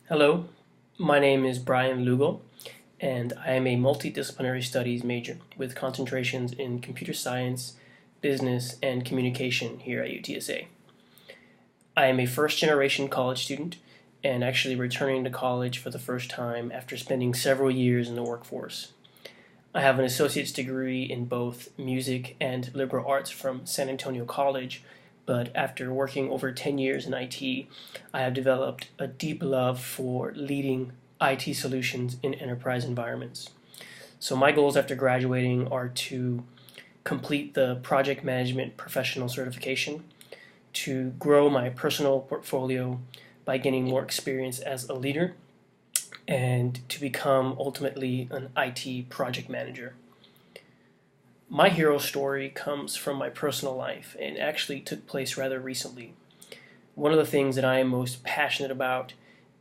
Hello, my name is Brian Lugo, and I am a multidisciplinary studies major with concentrations in computer science, business, and communication here at UTSA. I am a first generation college student and actually returning to college for the first time after spending several years in the workforce. I have an associate's degree in both music and liberal arts from San Antonio College, but after working over 10 years in IT, I have developed a deep love for leading IT solutions in enterprise environments. So my goals after graduating are to complete the project management professional certification, to grow my personal portfolio by gaining more experience as a leader, and to become ultimately an IT project manager. My hero story comes from my personal life and actually took place rather recently. One of the things that I am most passionate about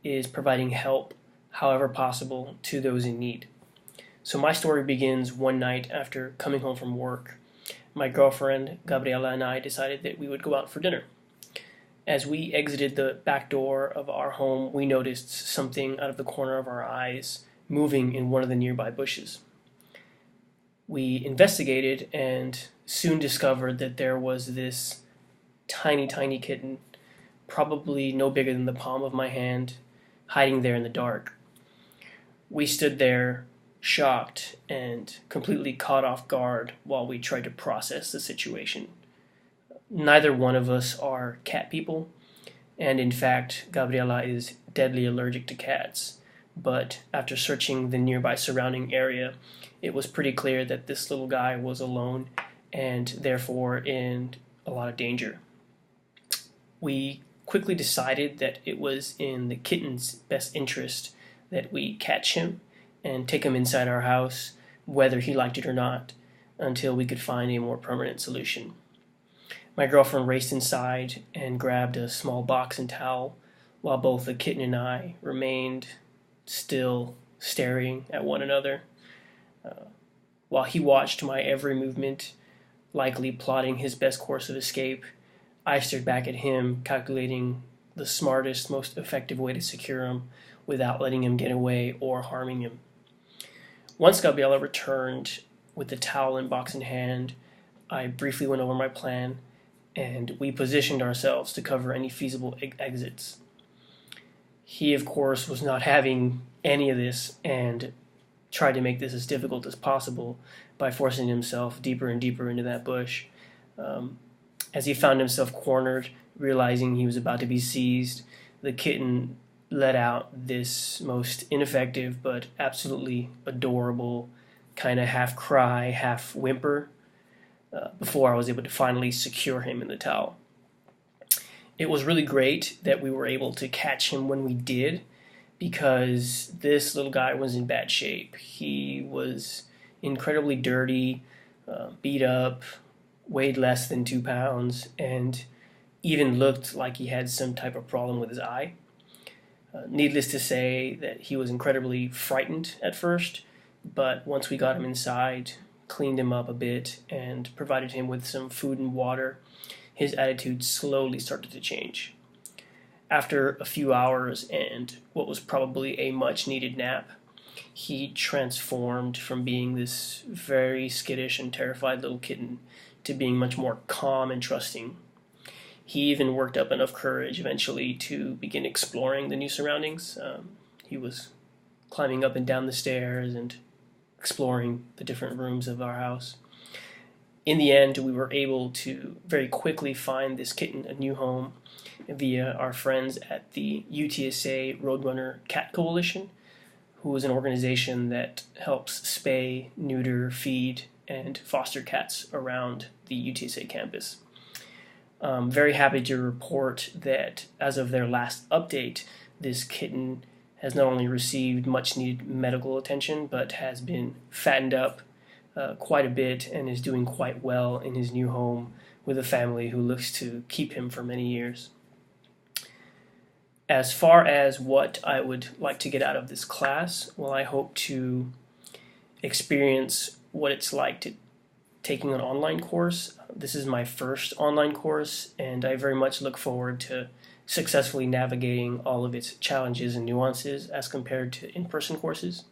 is providing help, however possible, to those in need. So my story begins one night after coming home from work. My girlfriend, Gabriela, and I decided that we would go out for dinner. As we exited the back door of our home, we noticed something out of the corner of our eyes moving in one of the nearby bushes. We investigated and soon discovered that there was this tiny, tiny kitten, probably no bigger than the palm of my hand, hiding there in the dark. We stood there, shocked and completely caught off guard while we tried to process the situation. Neither one of us are cat people, and in fact, Gabriela is deadly allergic to cats. But after searching the nearby surrounding area, it was pretty clear that this little guy was alone and therefore in a lot of danger. We quickly decided that it was in the kitten's best interest that we catch him and take him inside our house, whether he liked it or not, until we could find a more permanent solution. My girlfriend raced inside and grabbed a small box and towel, while both the kitten and I remained still staring at one another. While he watched my every movement, likely plotting his best course of escape, I stared back at him, calculating the smartest, most effective way to secure him without letting him get away or harming him. Once Gabriela returned with the towel and box in hand, I briefly went over my plan, and we positioned ourselves to cover any feasible exits. He, of course, was not having any of this and tried to make this as difficult as possible by forcing himself deeper and deeper into that bush. As he found himself cornered, realizing he was about to be seized, the kitten let out this most ineffective but absolutely adorable kind of half cry, half whimper before I was able to finally secure him in the towel. It was really great that we were able to catch him when we did, because this little guy was in bad shape. He was incredibly dirty, beat up, weighed less than 2 pounds, and even looked like he had some type of problem with his eye. Needless to say that he was incredibly frightened at first, but once we got him inside, cleaned him up a bit, and provided him with some food and water, his attitude slowly started to change. After a few hours and what was probably a much-needed nap, he transformed from being this very skittish and terrified little kitten to being much more calm and trusting. He even worked up enough courage eventually to begin exploring the new surroundings. He was climbing up and down the stairs and exploring the different rooms of our house. In the end, we were able to very quickly find this kitten a new home via our friends at the UTSA Roadrunner Cat Coalition, who is an organization that helps spay, neuter, feed, and foster cats around the UTSA campus. I'm very happy to report that as of their last update, this kitten has not only received much needed medical attention, but has been fattened up quite a bit and is doing quite well in his new home with a family who looks to keep him for many years. As far as what I would like to get out of this class, well, I hope to experience what it's like to taking an online course. This is my first online course, and I very much look forward to successfully navigating all of its challenges and nuances as compared to in-person courses.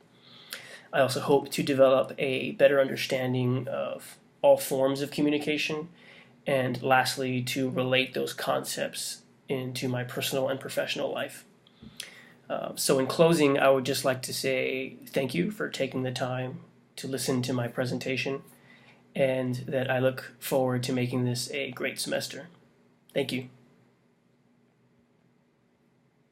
I also hope to develop a better understanding of all forms of communication, and lastly, to relate those concepts into my personal and professional life. So in closing, I would just like to say thank you for taking the time to listen to my presentation, and that I look forward to making this a great semester. Thank you.